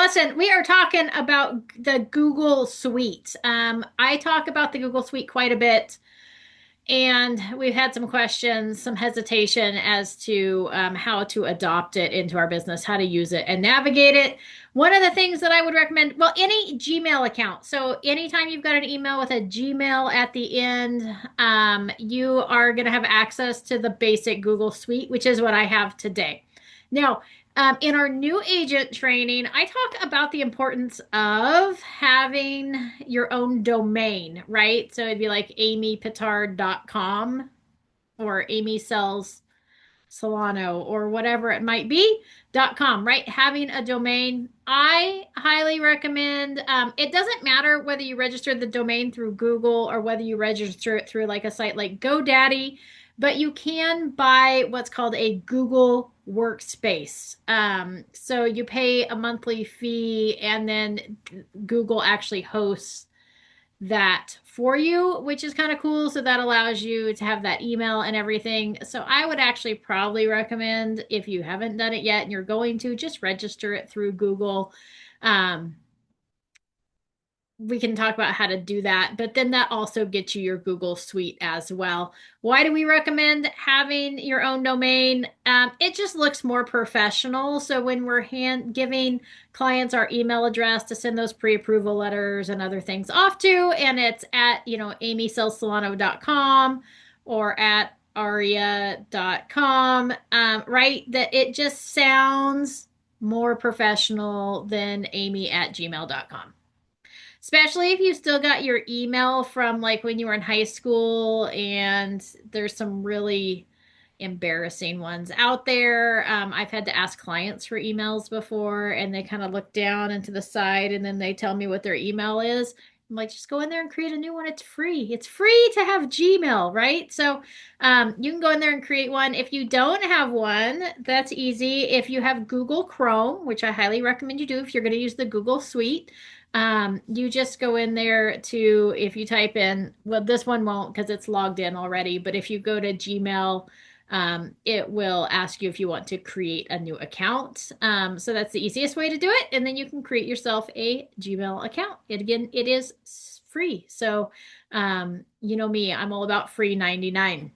lesson, we are talking about the Google Suite. I talk about the Google Suite quite a bit, and we've had some questions, some hesitation as to how to adopt it into our business, how to use it and navigate it. One of the things that I would recommend, well, any Gmail account. So anytime you've got an email with a Gmail at the end, you are going to have access to the basic Google Suite, which is what I have today. Now, in our new agent training, I talk about the importance of having your own domain, right? So it'd be like amypetard.com or Amy Sells Solano or whatever it might be, .com, right? Having a domain, I highly recommend. It doesn't matter whether you register the domain through Google or whether you register it through like a site like GoDaddy, but you can buy what's called a Google Workspace. So you pay a monthly fee, and then Google actually hosts that for you, which is kind of cool. So that allows you to have that email and everything. So I would actually probably recommend, if you haven't done it yet and you're going to, just register it through Google. Um, we can talk about how to do that, but then that also gets you your Google Suite as well. Why do we recommend having your own domain? It just looks more professional. So when we're giving clients our email address to send those pre-approval letters and other things off to, and it's at, amysellsolano.com or at aria.com, right? That it just sounds more professional than amy@gmail.com. Especially if you still got your email from like when you were in high school, and there's some really embarrassing ones out there. I've had to ask clients for emails before, and they kind of look down and to the side, and then they tell me what their email is. I'm like, just go in there and create a new one. It's free. It's free to have Gmail, right? So you can go in there and create one. If you don't have one, that's easy. If you have Google Chrome, which I highly recommend you do if you're going to use the Google Suite, you just go in there to, if you type in, well, this one won't because it's logged in already, but if you go to Gmail, it will ask you if you want to create a new account. So that's the easiest way to do it. And then you can create yourself a Gmail account. It is free. So, you know me, I'm all about free 99.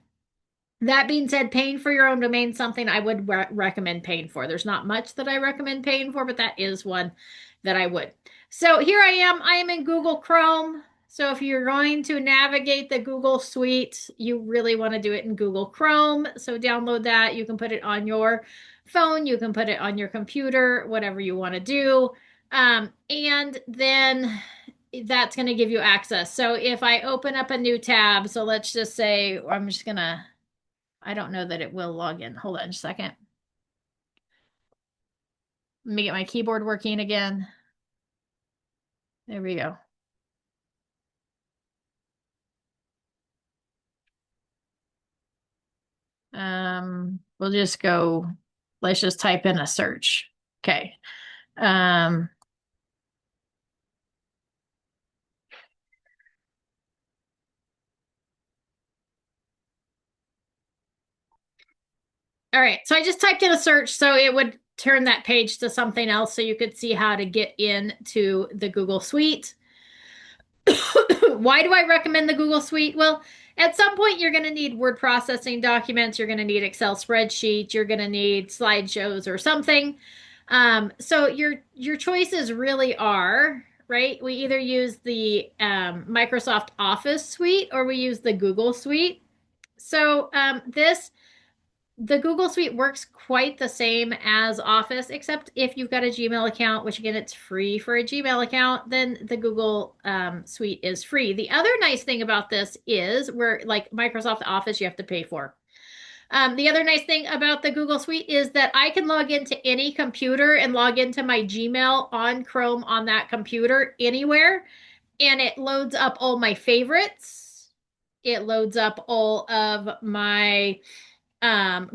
That being said, paying for your own domain is something I would recommend paying for. There's not much that I recommend paying for, but that is one that I would. So here I am. I am in Google Chrome. So if you're going to navigate the Google Suite, you really want to do it in Google Chrome. So download that. You can put it on your phone. You can put it on your computer, whatever you want to do. And then that's going to give you access. So if I open up a new tab, so let's just say, I'm just going to, I don't know that it will log in. Hold on a second. Let me get my keyboard working again. There we go. We'll just go, let's just type in a search. Okay. All right. So I just typed in a search, so it would turn that page to something else so you could see how to get into the Google Suite. Why do I recommend the Google Suite? Well, at some point you're going to need word processing documents, you're going to need Excel spreadsheets, you're going to need slideshows or something. So your choices really are, right? We either use the Microsoft Office suite or we use the Google Suite. So the Google Suite works quite the same as Office, except if you've got a Gmail account, which again, it's free for a Gmail account, then the Google Suite is free. The other nice thing about this is where like Microsoft Office, you have to pay for. The other nice thing about the Google Suite is that I can log into any computer and log into my Gmail on Chrome on that computer anywhere, and it loads up all my favorites. It loads up all of my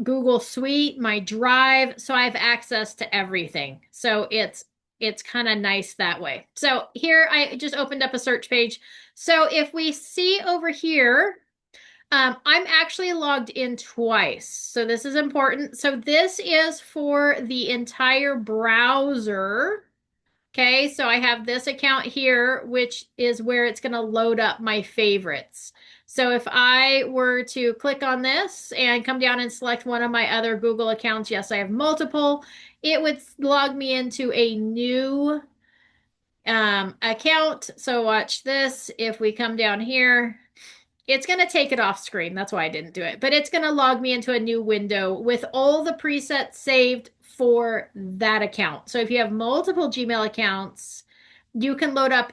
Google Suite, my Drive, so I have access to everything. So it's kind of nice that way. So here I just opened up a search page. So if we see over here, I'm actually logged in twice. So this is important. So this is for the entire browser. Okay, so I have this account here, which is where it's going to load up my favorites. So if I were to click on this and come down and select one of my other Google accounts, yes, I have multiple, it would log me into a new account. So watch this. If we come down here, it's going to take it off screen. That's why I didn't do it. But it's going to log me into a new window with all the presets saved for that account. So if you have multiple Gmail accounts, you can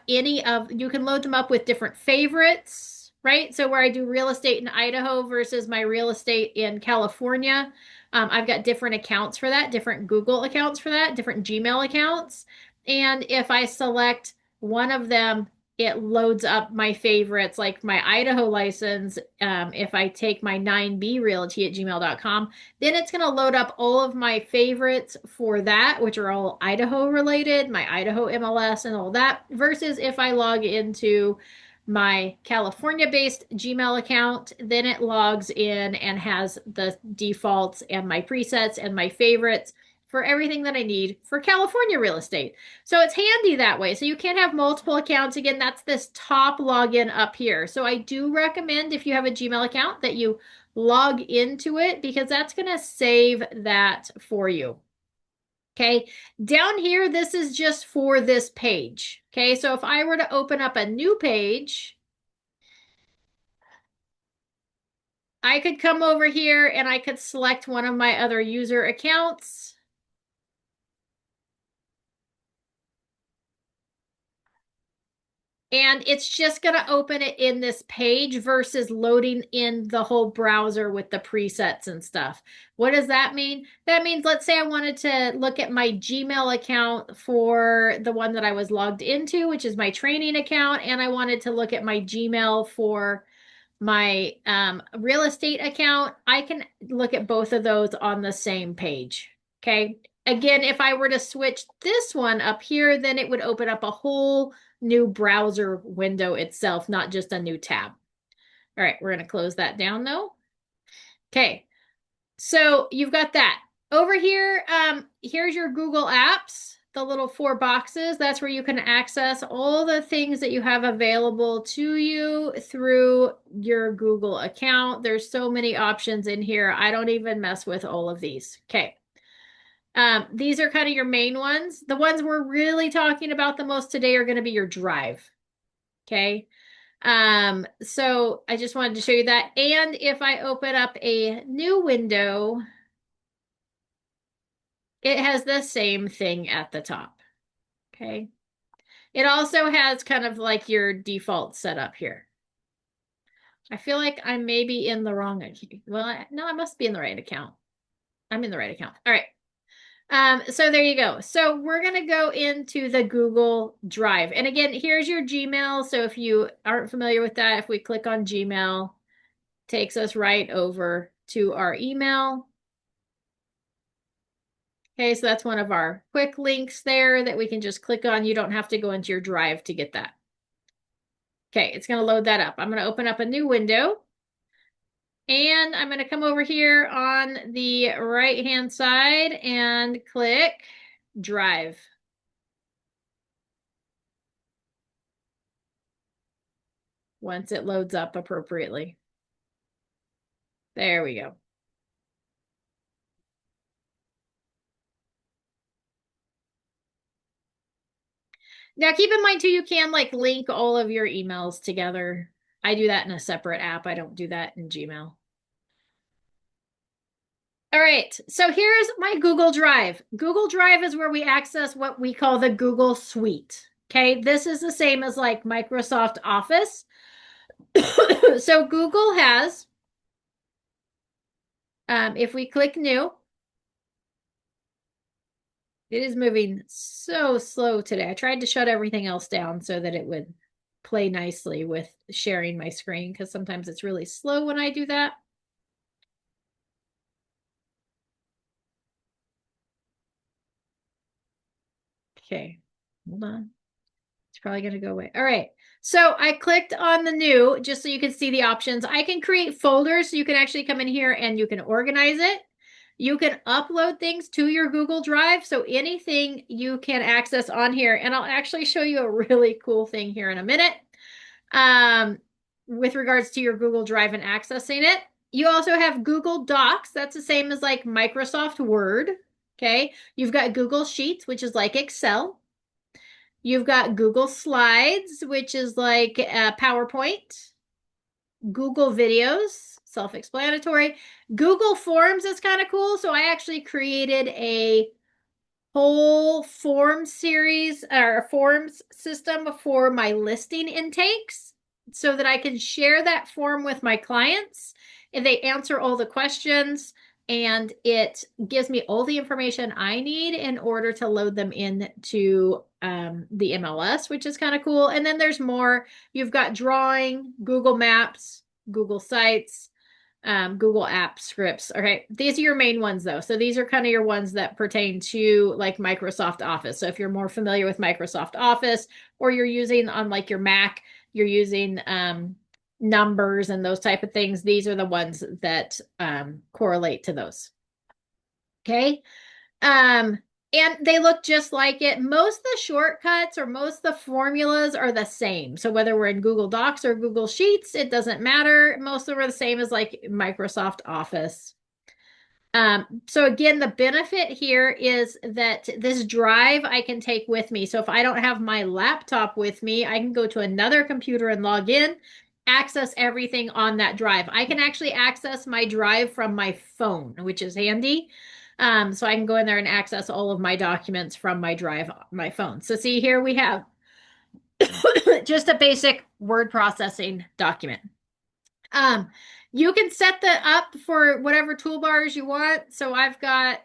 you can load them up with different favorites, right? So where I do real estate in Idaho versus my real estate in California, I've got different accounts for that, different Google accounts for that, different Gmail accounts. And if I select one of them, it loads up my favorites, like my Idaho license. If I take my 9brealty at gmail.com, then it's going to load up all of my favorites for that, which are all Idaho related, my Idaho MLS and all that, versus if I log into my California-based Gmail account, then it logs in and has the defaults and my presets and my favorites for everything that I need for California real estate. So it's handy that way. So you can't have multiple accounts. Again, that's this top login up here. So I do recommend if you have a Gmail account that you log into it because that's going to save that for you. Okay, down here, this is just for this page. Okay, so if I were to open up a new page, I could come over here and I could select one of my other user accounts. And it's just going to open it in this page versus loading in the whole browser with the presets and stuff. What does that mean? That means, let's say I wanted to look at my Gmail account for the one that I was logged into, which is my training account, and I wanted to look at my Gmail for my real estate account. I can look at both of those on the same page. Okay. Again, if I were to switch this one up here, then it would open up a whole new browser window itself, not just a new tab. All right, we're going to close that down though. Okay, so you've got that. Over here, here's your Google Apps, the little 4 boxes. That's where you can access all the things that you have available to you through your Google account. There's so many options in here. I don't even mess with all of these. Okay. These are kind of your main ones. The ones we're really talking about the most today are going to be your Drive. Okay. So I just wanted to show you that. And if I open up a new window, it has the same thing at the top. Okay. It also has kind of like your default setup here. I feel like I may be in the wrong account. Well, no, I must be in the right account. I'm in the right account. All right. So there you go. So we're going to go into the Google Drive. And again, here's your Gmail. So if you aren't familiar with that, if we click on Gmail, it takes us right over to our email. Okay, so that's one of our quick links there that we can just click on. You don't have to go into your Drive to get that. Okay, it's going to load that up. I'm going to open up a new window. And I'm going to come over here on the right-hand side and click Drive. Once it loads up appropriately. There we go. Now keep in mind too, you can like link all of your emails together. I do that in a separate app. I don't do that in Gmail. All right, so here's my Google Drive. Google Drive is where we access what we call the Google Suite. Okay, this is the same as like Microsoft Office. So Google has, if we click new, it is moving so slow today. I tried to shut everything else down so that it would play nicely with sharing my screen because sometimes it's really slow when I do that. Okay, hold on. It's probably going to go away. All right. So I clicked on the new just so you can see the options. I can create folders so you can actually come in here and you can organize it. You can upload things to your Google Drive. So anything you can access on here. And I'll actually show you a really cool thing here in a minute um, with regards to your Google Drive and accessing it. You also have Google Docs. That's the same as like Microsoft Word. Okay. You've got Google Sheets, which is like Excel. You've got Google Slides, which is like PowerPoint. Google Videos, self-explanatory. Google Forms is kind of cool. So I actually created a whole form series or forms system for my listing intakes so that I can share that form with my clients and they answer all the questions and it gives me all the information I need in order to load them into the MLS, which is kind of cool. And then there's more. You've got drawing, Google Maps, Google Sites, Google App Scripts. Okay, these are your main ones though. So these are kind of your ones that pertain to like Microsoft Office. So if you're more familiar with Microsoft Office or you're using on like your Mac, you're using numbers and those type of things, these are the ones that correlate to those. Okay. Um, and they look just like it. Most of the shortcuts or most of the formulas are the same. So whether we're in Google Docs or Google Sheets, it doesn't matter. Most of them are the same as like Microsoft Office. So again, the benefit here is that this drive I can take with me. So if I don't have my laptop with me, I can go to another computer and log in, access everything on that drive. I can actually access my drive from my phone, which is handy. So I can go in there and access all of my documents from my drive on my phone. So see here we have just a basic word processing document. You can set that up for whatever toolbars you want. So I've got,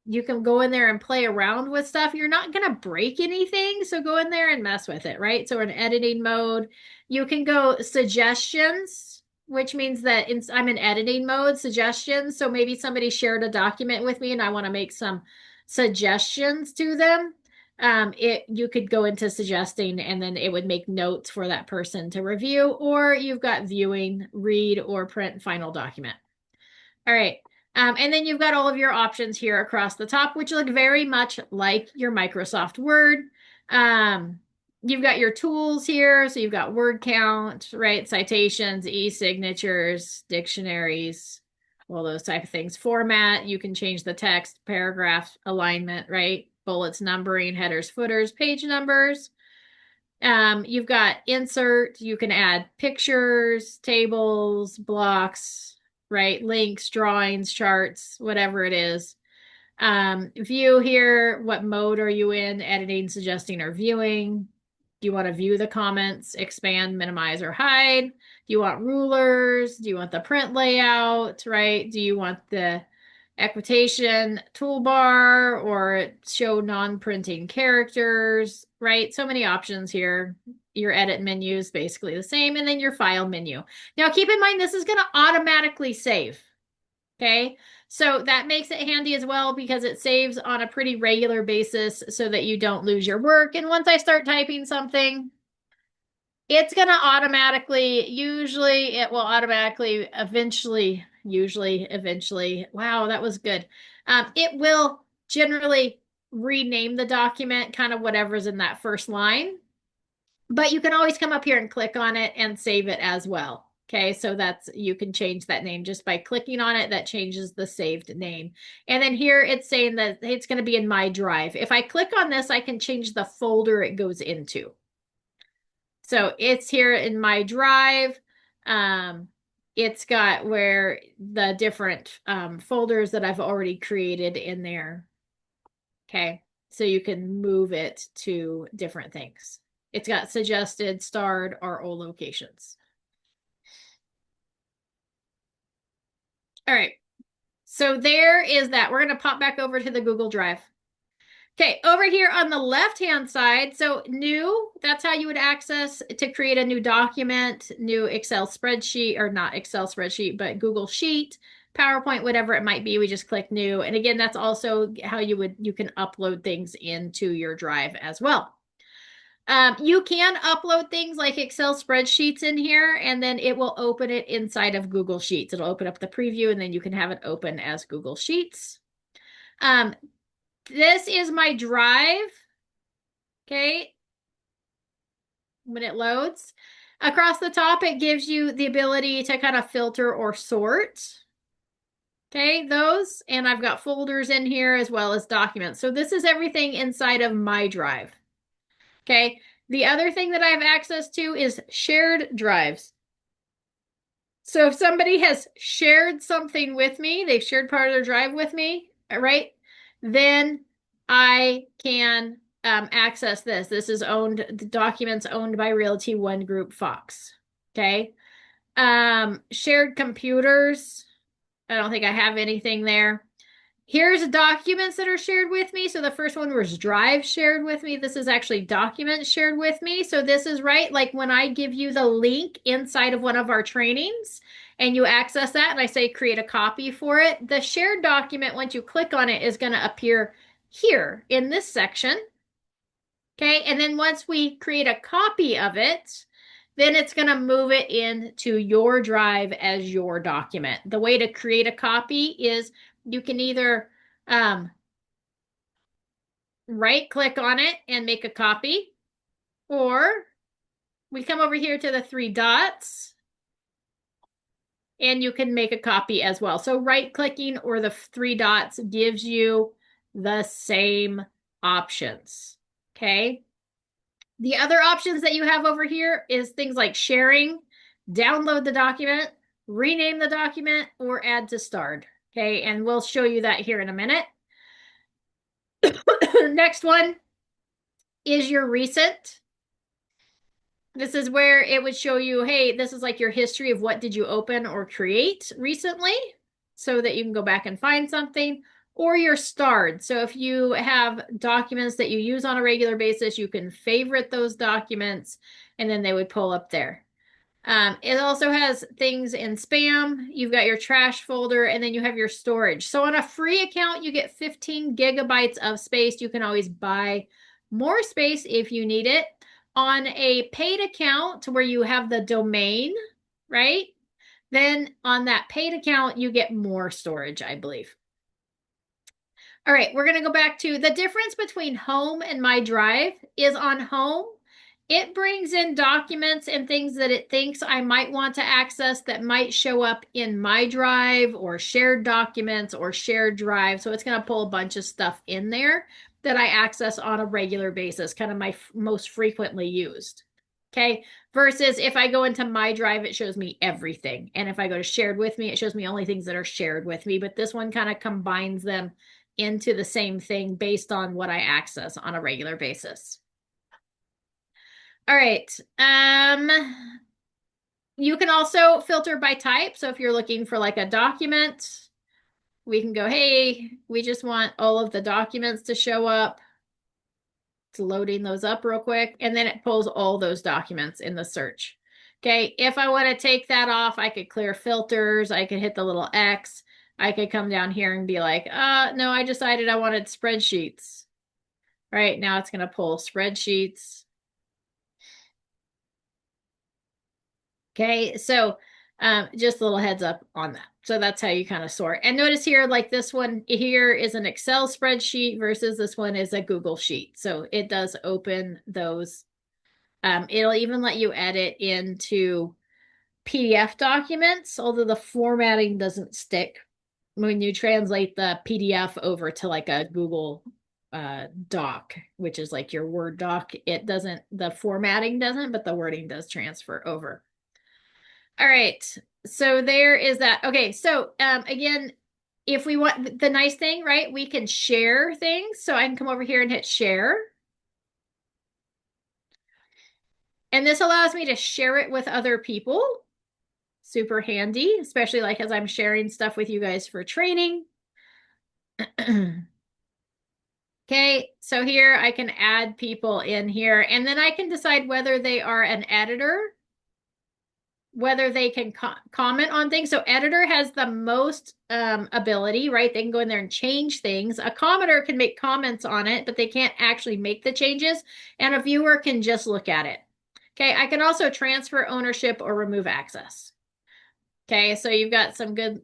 you can go in there and play around with stuff. You're not going to break anything. So go in there and mess with it, right? So in editing mode, you can go suggestions, which means that I'm in editing mode, suggestions. So maybe somebody shared a document with me and I want to make some suggestions to them. You could go into suggesting and then it would make notes for that person to review, or you've got viewing, read, or print final document. All right. And then you've got all of your options here across the top, which look very much like your Microsoft Word. You've got your tools here. So you've got word count, right? Citations, e-signatures, dictionaries, all those type of things. Format, you can change the text, paragraph alignment, right? Bullets, numbering, headers, footers, page numbers. You've got insert, you can add pictures, tables, blocks, right? Links, drawings, charts, whatever it is. View here, what mode are you in? Editing, suggesting, or viewing? Do you want to view the comments, expand, minimize, or hide? Do you want rulers? Do you want the print layout, right? Do you want the equitation toolbar or show non-printing characters, right? So many options here. Your edit menu is basically the same, and then your file menu. Now, keep in mind, this is going to automatically save, okay? So that makes it handy as well because it saves on a pretty regular basis so that you don't lose your work. And once I start typing something, it's going to automatically, usually it will automatically, eventually, wow, that was good. It will generally rename the document, kind of whatever's in that first line. But you can always come up here and click on it and save it as well. Okay, so you can change that name just by clicking on it. That changes the saved name. And then here it's saying that it's going to be in my drive. If I click on this, I can change the folder it goes into. So it's here in my drive. It's got where the different folders that I've already created in there. Okay, so you can move it to different things. It's got suggested, starred, or all locations. All right, so there is that. We're going to pop back over to the Google Drive. Okay, over here on the left-hand side, so new, that's how you would access to create a new document, new Excel spreadsheet, or not Excel spreadsheet, but Google Sheet, PowerPoint, whatever it might be. We just click new. And again, that's also how you can upload things into your drive as well. You can upload things like Excel spreadsheets in here, and then it will open it inside of Google Sheets. It'll open up the preview, and then you can have it open as Google Sheets. Um, this is my drive. Okay. When it loads. Across the top, it gives you the ability to kind of filter or sort. Okay, those. And I've got folders in here as well as documents. So this is everything inside of my drive. Okay. The other thing that I have access to is shared drives. So if somebody has shared something with me, they've shared part of their drive with me, right? Then I can access this. This is owned, the documents owned by Realty One Group Fox. Okay. Shared computers. I don't think I have anything there. Here's documents that are shared with me. So the first one was drive shared with me. This is actually documents shared with me. So this is right, like when I give you the link inside of one of our trainings and you access that and I say create a copy for it, the shared document, once you click on it, is going to appear here in this section. Okay, and then once we create a copy of it, then it's going to move it into your drive as your document. The way to create a copy is you can either right click on it and make a copy, or we come over here to the three dots and you can make a copy as well. So right clicking or the three dots gives you the same options. Okay. The other options that you have over here is things like sharing, download the document, rename the document, or add to start. Okay, and we'll show you that here in a minute. Next one is your recent. This is where it would show you, hey, this is like your history of what did you open or create recently so that you can go back and find something, or your starred. So if you have documents that you use on a regular basis, you can favorite those documents and then they would pull up there. It also has things in spam. You've got your trash folder and then you have your storage. So on a free account, you get 15 gigabytes of space. You can always buy more space if you need it. On a paid account where you have the domain, right? Then on that paid account, you get more storage, I believe. All right, we're going to go back to the difference between home and my drive is on home. It brings in documents and things that it thinks I might want to access that might show up in my drive or shared documents or shared drive. So it's going to pull a bunch of stuff in there that I access on a regular basis, kind of my most frequently used. Okay. Versus if I go into my drive, it shows me everything. And if I go to shared with me, it shows me only things that are shared with me. But this one kind of combines them into the same thing based on what I access on a regular basis. All right. You can also filter by type. So if you're looking for like a document, we can go, hey, we just want all of the documents to show up. It's loading those up real quick. And then it pulls all those documents in the search. Okay. If I want to take that off, I could clear filters. I could hit the little X. I could come down here and be like, no, I decided I wanted spreadsheets. Right now it's going to pull spreadsheets. Okay, so just a little heads up on that. So that's how you kind of sort. And notice here, like this one here is an Excel spreadsheet versus this one is a Google Sheet. So it does open those. It'll even let you edit into PDF documents, although the formatting doesn't stick when you translate the PDF over to like a Google doc, which is like your Word doc. It doesn't, the formatting doesn't, but the wording does transfer over. All right. So there is that. Okay. So again, if we want the nice thing, right, we can share things. So I can come over here and hit share. And this allows me to share it with other people. Super handy, especially like as I'm sharing stuff with you guys for training. Okay, so here I can add people in here and then I can decide whether they are an editor whether they can comment on things. So editor has the most ability, right? They can go in there and change things. A commenter can make comments on it, but they can't actually make the changes. And a viewer can just look at it. Okay, I can also transfer ownership or remove access. Okay, so you've got some good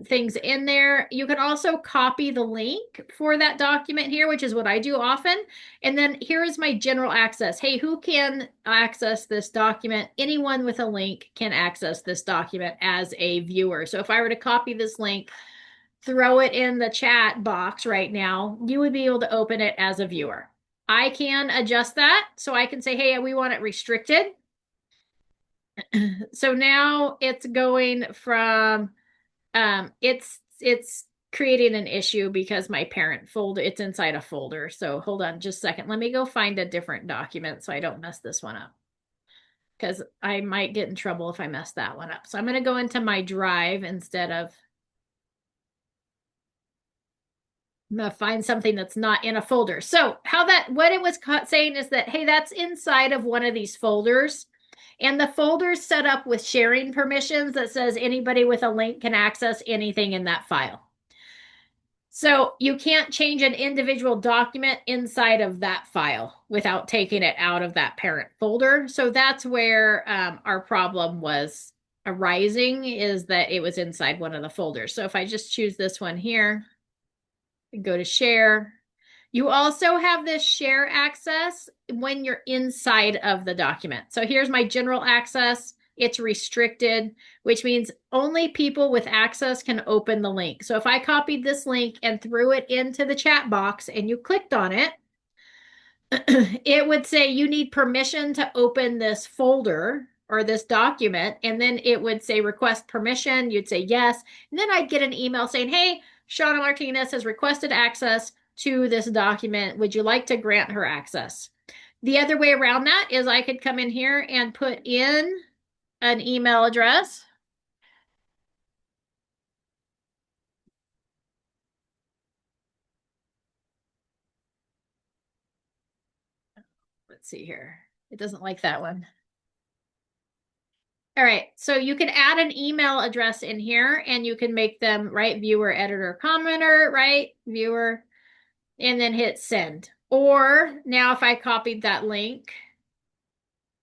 things in there. You can also copy the link for that document here, which is what I do often. And then here is my general access. Hey, who can access this document? Anyone with a link can access this document as a viewer. So if I were to copy this link, throw it in the chat box right now, you would be able to open it as a viewer. I can adjust that. So I can say, hey, we want it restricted. So now it's going from it's creating an issue because my parent folder, it's inside a folder. So hold on just a second. Let me go find a different document so I don't mess this one up, because I might get in trouble if I mess that one up. So I'm going to go into my drive instead of, I'm going to find something that's not in a folder. So what it was saying is that, hey, that's inside of one of these folders. And the folder's set up with sharing permissions that says anybody with a link can access anything in that file. So you can't change an individual document inside of that file without taking it out of that parent folder. So that's where our problem was arising, is that it was inside one of the folders. So if I just choose this one here, go to share. You also have this share access when you're inside of the document. So here's my general access. It's restricted, which means only people with access can open the link. So if I copied this link and threw it into the chat box and you clicked on it, it would say you need permission to open this folder or this document. And then it would say request permission. You'd say yes. And then I'd get an email saying, hey, Shauna Martinez has requested access to this document. Would you like to grant her access? The other way around that is I could come in here and put in an email address. Let's see here. It doesn't like that one. All right, so you can add an email address in here and you can make them, right, viewer, editor, commenter, right, viewer, and then hit send. Or now if I copied that link,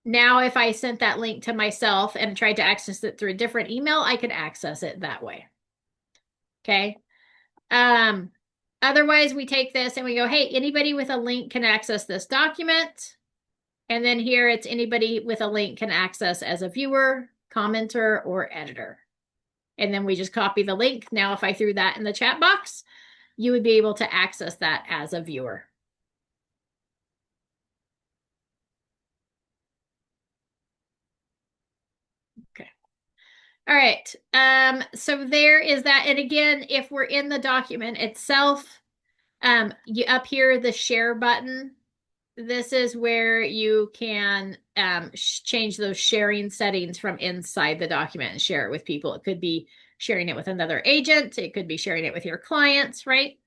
now if I sent that link to myself and tried to access it through a different email, I could access it that way. Okay. Otherwise we take this and we go, hey, anybody with a link can access this document. And then here it's anybody with a link can access as a viewer, commenter, or editor. And then we just copy the link. Now, if I threw that in the chat box, you would be able to access that as a viewer. Okay. All right. So there is that. And again, if we're in the document itself, up here, the share button, this is where you can change those sharing settings from inside the document and share it with people. It could be sharing it with another agent. It could be sharing it with your clients, right?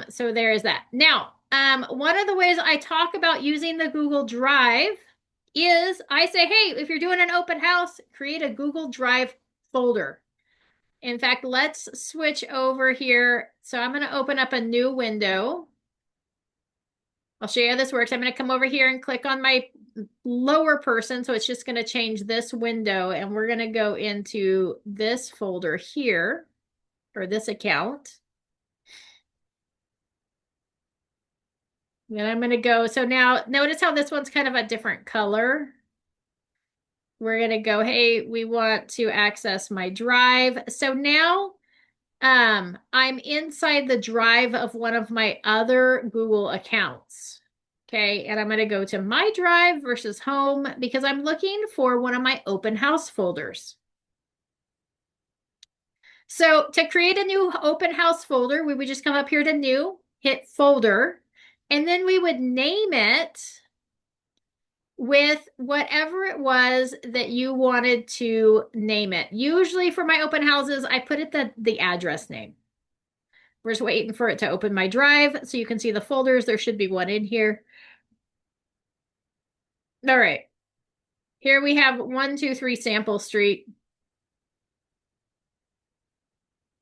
So there is that. Now, one of the ways I talk about using the Google Drive is I say, hey, if you're doing an open house, create a Google Drive folder. In fact, let's switch over here. So I'm going to open up a new window. I'll show you how this works. I'm going to come over here and click on my lower person. So it's just going to change this window and we're going to go into this folder here, or this account. And I'm going to go, so now notice how this one's kind of a different color. We're going to go, hey, we want to access my drive. So now I'm inside the drive of one of my other Google accounts. Okay, and I'm going to go to my drive versus home because I'm looking for one of my open house folders. So to create a new open house folder, we would just come up here to new, hit folder, and then we would name it with whatever it was that you wanted to name it. Usually for my open houses, I put it the address name. We're just waiting for it to open my drive so you can see the folders. There should be one in here. All right. Here we have 123 Sample Street.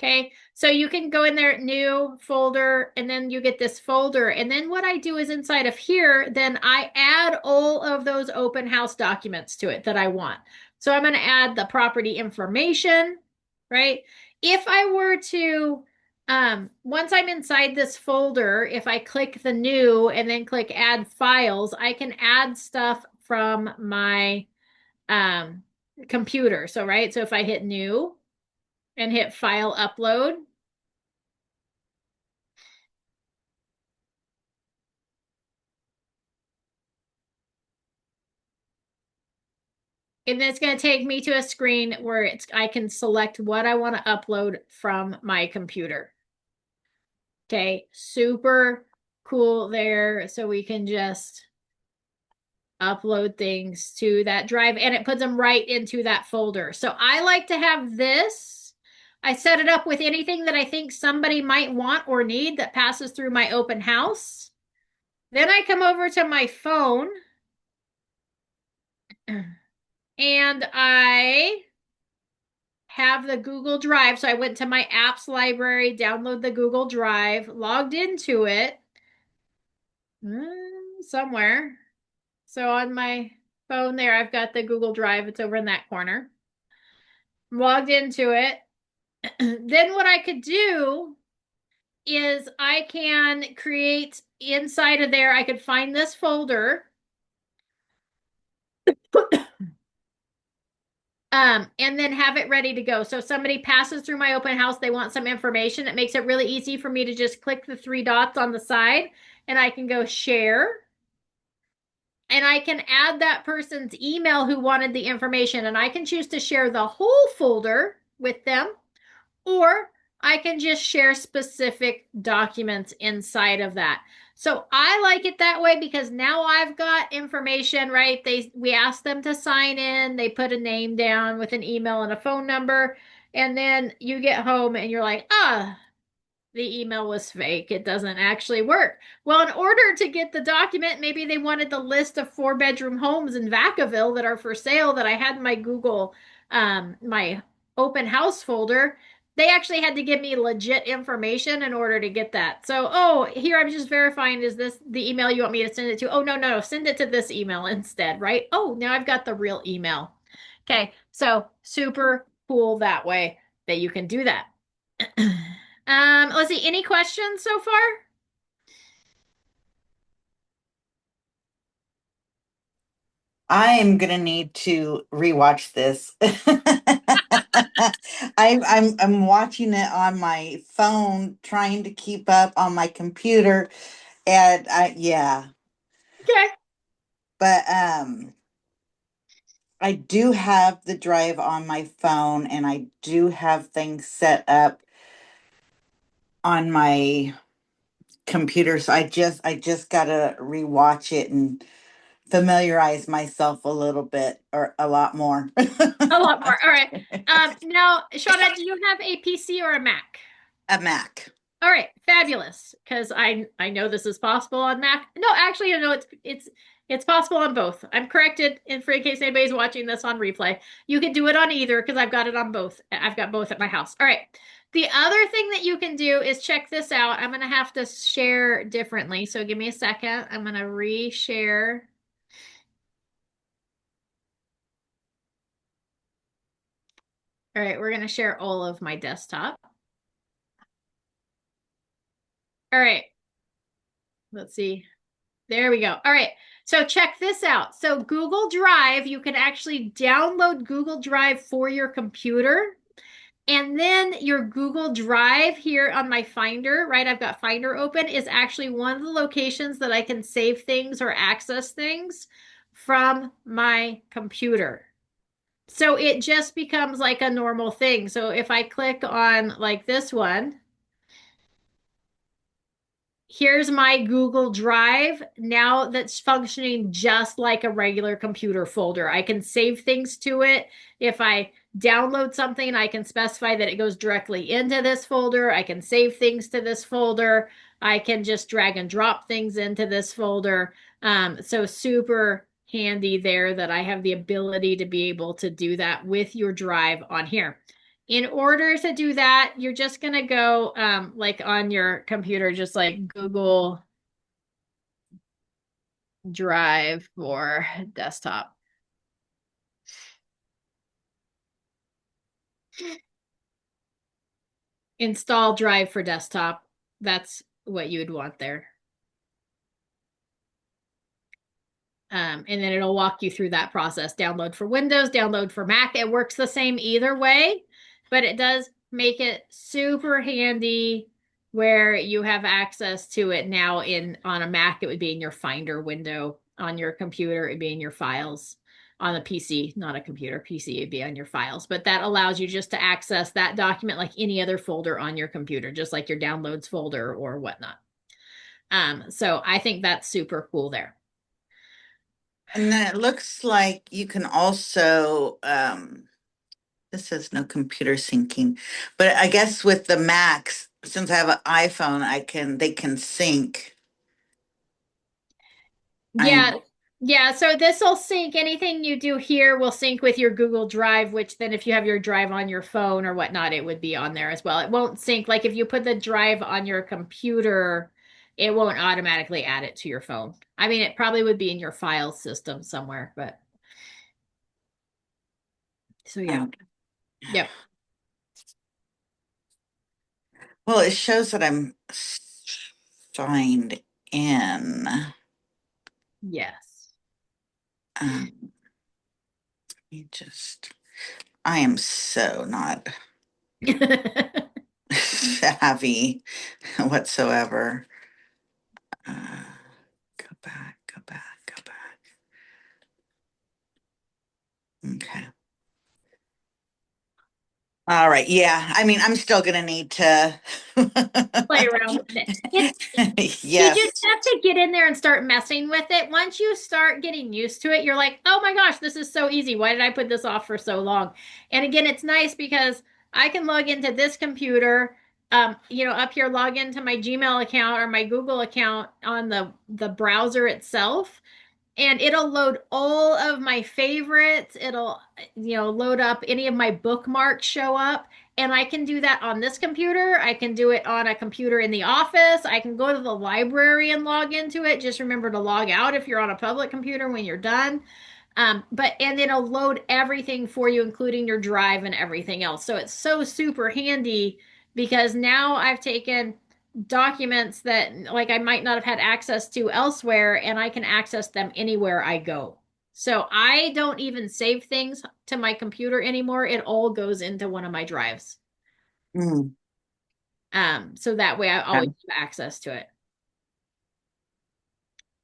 Okay, so you can go in there, new folder, and then you get this folder. And then what I do is inside of here, then I add all of those open house documents to it that I want. So I'm going to add the property information, right? If I were to, once I'm inside this folder, if I click the new and then click add files, I can add stuff from my um, computer. So, right, so if I hit new, and hit file upload. And then it's going to take me to a screen where I can select what I want to upload from my computer. Okay, super cool there. So we can just upload things to that drive and it puts them right into that folder. So I like to have this. I set it up with anything that I think somebody might want or need that passes through my open house. Then I come over to my phone and I have the Google Drive. So I went to my apps library, download the Google Drive, logged into it somewhere. So on my phone there, I've got the Google Drive. It's over in that corner. Logged into it. Then what I could do is I can create inside of there, I could find this folder. And then have it ready to go. So if somebody passes through my open house, they want some information. It makes it really easy for me to just click the three dots on the side and I can go share. And I can add that person's email who wanted the information. And I can choose to share the whole folder with them, or I can just share specific documents inside of that. So I like it that way because now I've got information, right? We ask them to sign in, they put a name down with an email and a phone number, and then you get home and you're like, the email was fake. It doesn't actually work. Well, in order to get the document, maybe they wanted the list of 4-bedroom homes in Vacaville that are for sale that I had in my Google, my open house folder. They actually had to give me legit information in order to get that. So, oh, here I'm just verifying, is this the email you want me to send it to? Oh, no, send it to this email instead, right? Oh, now I've got the real email. Okay, so super cool that way that you can do that. Let's see. Any questions so far? I am gonna need to rewatch this. I'm watching it on my phone, trying to keep up on my computer, and yeah. Okay. But I do have the drive on my phone, and I do have things set up on my computer. So I just gotta rewatch it and familiarize myself a little bit or a lot more. A lot more. All right. Now, Shauna, do you have a PC or a Mac? A Mac. All right, fabulous. Because I know this is possible on Mac. No, actually, I know it's possible on both. I'm corrected, in for in case anybody's watching this on replay. You can do it on either because I've got it on both. I've got both at my house. All right. The other thing that you can do is check this out. I'm gonna have to share differently, so give me a second. I'm gonna reshare. All right, we're gonna share all of my desktop. All right, let's see. There we go. All right. So check this out. So Google Drive, you can actually download Google Drive for your computer. And then your Google Drive here on my Finder, right? I've got Finder open, is actually one of the locations that I can save things or access things from my computer. So it just becomes like a normal thing. So if I click on like this one, here's my Google Drive now that's functioning just like a regular computer folder. I can save things to it. If I download something, I can specify that it goes directly into this folder. I can save things to this folder. I can just drag and drop things into this folder. So super handy there that I have the ability to be able to do that with your drive on here. In order to do that, you're just going to go like on your computer, just like Google Drive for desktop. Install Drive for desktop. That's what you would want there. And then it'll walk you through that process. Download for Windows, download for Mac. It works the same either way, but it does make it super handy where you have access to it now in on a Mac. It would be in your Finder window. On your computer, it'd be in your files. On a PC, not a computer, PC, it'd be on your files. But that allows you just to access that document like any other folder on your computer, just like your downloads folder or whatnot. So I think that's super cool there. And then it looks like you can also, this says no computer syncing, but I guess with the Macs, since I have an iPhone, they can sync. I, Yeah. Yeah. So this will sync anything you do here will sync with your Google Drive, which then if you have your drive on your phone or whatnot, it would be on there as well. It won't sync. Like if you put the drive on your computer, it won't automatically add it to your phone. I mean, it probably would be in your file system somewhere, but so yeah. um, Yep. well, it shows that I'm signed in. Yes. Um, you just, I am so not savvy whatsoever. Uh, go back, go back, go back. Okay. All right. Yeah. I mean, I'm still gonna need to. Play around with it. It's you just Yes. have to get in there and start messing with it. Once you start getting used to it, you're like, oh my gosh, this is so easy. Why did I put this off for so long? And again, it's nice because I can log into this computer, up here, log into my Gmail account or my Google account on the browser itself and it'll load all of my favorites. It'll, load up any of my bookmarks show up. And I can do that on this computer. I can do it on a computer in the office. I can go to the library and log into it. Just remember to log out if you're on a public computer when you're done. And it'll load everything for you, including your drive and everything else. So it's so super handy because now I've taken documents that like I might not have had access to elsewhere and I can access them anywhere I go. So I don't even save things to my computer anymore. It all goes into one of my drives. Mm, So that way I always okay. have access to it.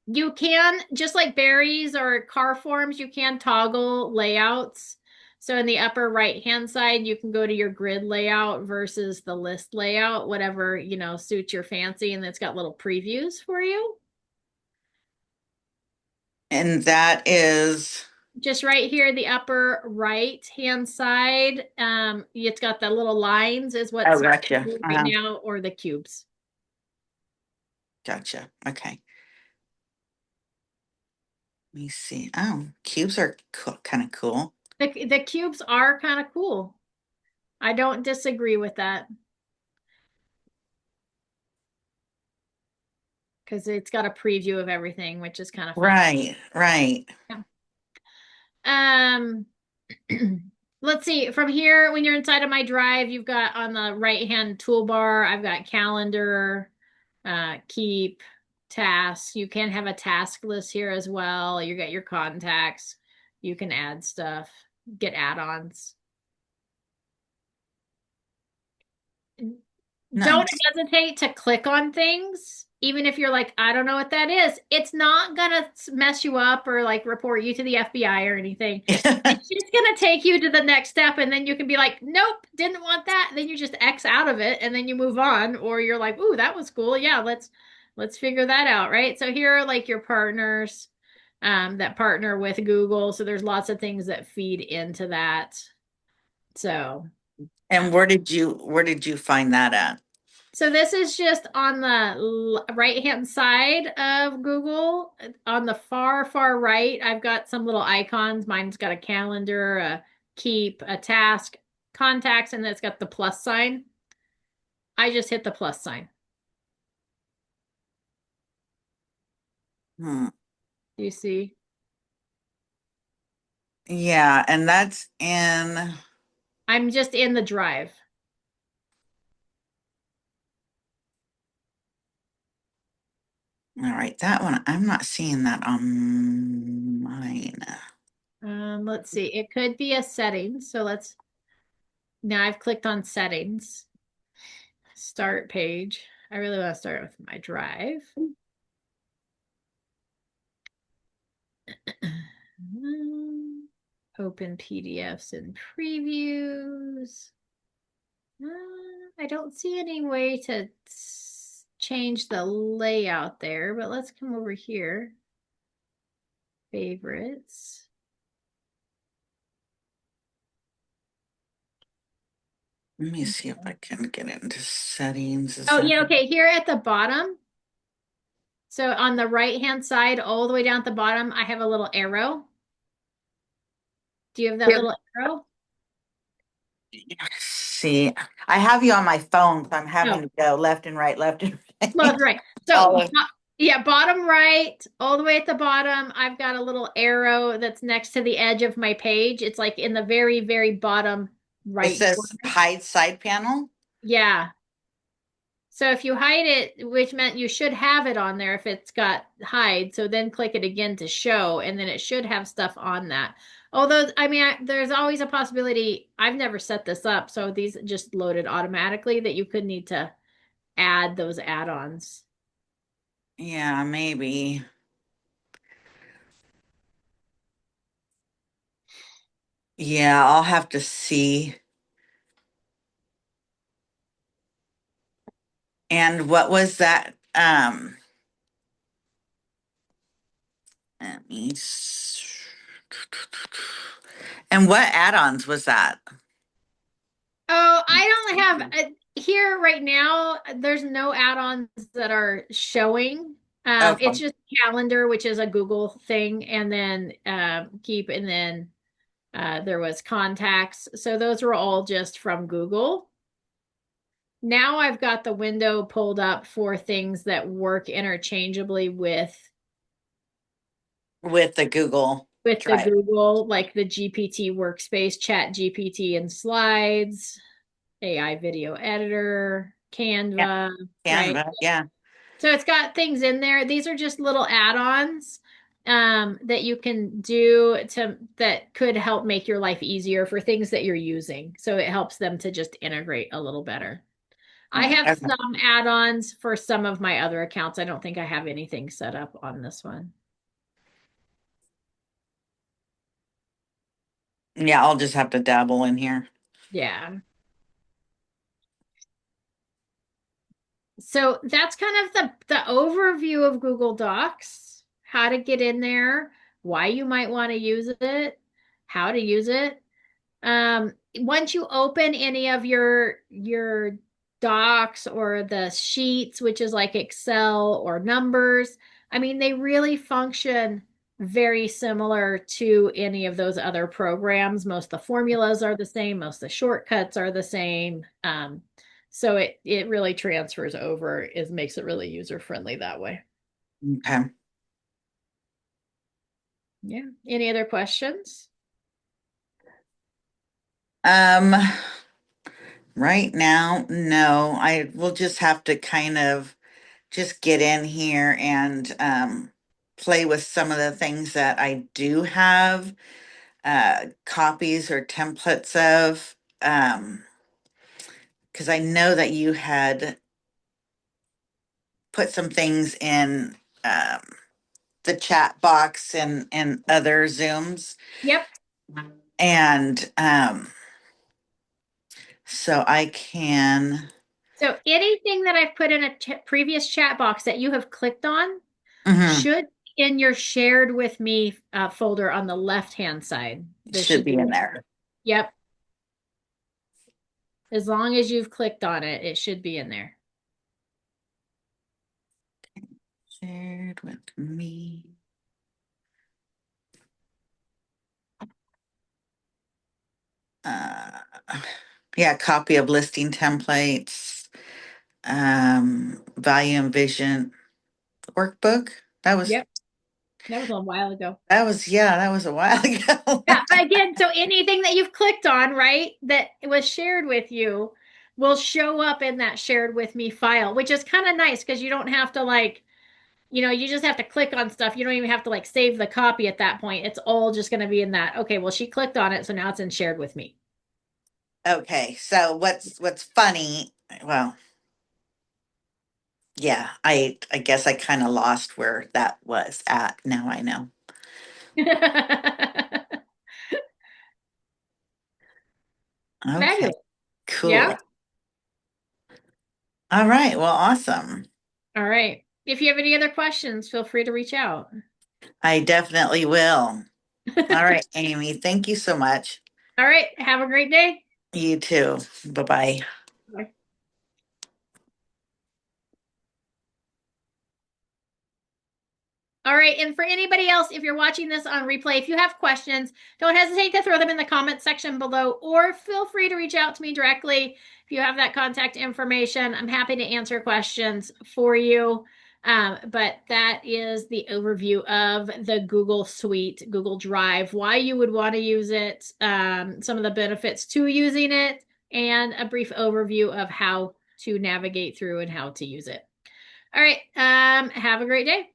You can, just like berries or car forms, you can toggle layouts. So in the upper right hand side, you can go to your grid layout versus the list layout, whatever, suits your fancy. And it's got little previews for you. And that is, Just right here, the upper right hand side. It's got the little lines is oh, what's gotcha. right now, or the cubes. Gotcha. Okay. Let me see. Oh, cubes are cool, kind of cool. The cubes are kind of cool. I don't disagree with that because it's got a preview of everything, which is kind of fun. Right, right. Yeah. Um, let's see. From here, when you're inside of my drive, you've got on the right hand toolbar, I've got calendar, keep, tasks. You can have a task list here as well. You got your contacts. You can add stuff, get add-ons. Don't Nice. hesitate to click on things, even if you're like, I don't know what that is. It's not gonna mess you up or like report you to the FBI or anything. It's just gonna take you to the next step, and then you can be like, nope, didn't want that. Then you just X out of it, and then you move on, or you're like, ooh, that was cool. Yeah, let's figure that out, right? So here are like your partners, that partner with Google. So there's lots of things that feed into that. So And where did you find that at? So this is just on the right-hand side of Google. On the far, far right, I've got some little icons. Mine's got a calendar, a keep, a task, contacts, and then it's got the plus sign. I just hit the plus sign. Hmm. Do you see? Yeah, and that's in. I'm just in the drive. All right, that one, I'm not seeing that on mine. Let's see. It could be a setting. So let's, now I've clicked on settings, start page. I really want to start with my drive. Open PDFs and previews. I don't see any way to change the layout there, but let's come over here. Favorites. Let me see if I can get into settings. Is Oh, that yeah, okay. Here at the bottom. So on the right-hand side, all the way down at the bottom, I have a little arrow. Do you have that Yep. little arrow? See, I have you on my phone, so I'm having No. to go left and right, left and Well, right. right. So, All of yeah, bottom right, all the way at the bottom, I've got a little arrow that's next to the edge of my page. It's like in the very, very bottom it right says corner. hide side panel. Yeah. So if you hide it, which meant you should have it on there if it's got hide, so then click it again to show, and then it should have stuff on that. Although, I mean, there's always a possibility, I've never set this up, so these just loaded automatically that you could need to add those add-ons. Yeah, maybe. Yeah, I'll have to see. And what was that? Let me and what add-ons was that? Oh, I don't have here right now. There's no add-ons that are showing. It's Okay. just calendar, which is a Google thing, and then keep, and then there was contacts. So those were all just from Google. Now I've got the window pulled up for things that work interchangeably With the Google with the Drive. Google, like the GPT workspace, Chat GPT and slides, AI video editor, Yeah, Canva, right? Canva. Yeah. So it's got things in there. These are just little add-ons that you can do to that could help make your life easier for things that you're using. So it helps them to just integrate a little better. I have Okay. some add-ons for some of my other accounts. I don't think I have anything set up on this one. Yeah, I'll just have to dabble in here. Yeah. So that's kind of the overview of Google Docs, how to get in there, why you might want to use it, how to use it. Once you open any of your docs or the sheets, which is like Excel or numbers, I mean, they really function very similar to any of those other programs. Most of the formulas are the same, most of the shortcuts are the same. So it really transfers over, is makes it really user friendly that way. Okay. Yeah. Any other questions? Um, right now, no. I will just have to kind of just get in here and play with some of the things that I do have copies or templates of. Because I know that you had put some things in um, the chat box and other Zooms. Yep. And so I can. So anything that I've put in a previous chat box that you have clicked on Mhm, should be in your shared with me folder on the left hand side. There should should be be. in there. Yep. As long as you've clicked on it, it should be in there. Shared with me. Uh, yeah, copy of listing templates, value and vision workbook. That was Yep, that was a while ago. that was a while ago. Yeah, again, so anything that you've clicked on, right, that was shared with you will show up in that shared with me file, which is kind of nice because you don't have to like, you just have to click on stuff. You don't even have to like save the copy at that point. It's all just going to be in that. Okay, well, she clicked on it, so now it's in shared with me. Okay, so what's funny? Well, yeah, I guess I kind of lost where that was at. Now I know. Okay, Fabulous. Yeah. cool. All right, well, awesome. All right. If you have any other questions, feel free to reach out. I definitely will. All right, Amy, thank you so much. All right. Have a great day. You too. Bye-bye. Bye. All right. And for anybody else, if you're watching this on replay, if you have questions, don't hesitate to throw them in the comment section below, or feel free to reach out to me directly if you have that contact information. I'm happy to answer questions for you. But that is the overview of the Google Suite, Google Drive, why you would want to use it, some of the benefits to using it, and a brief overview of how to navigate through and how to use it. All right. Have a great day.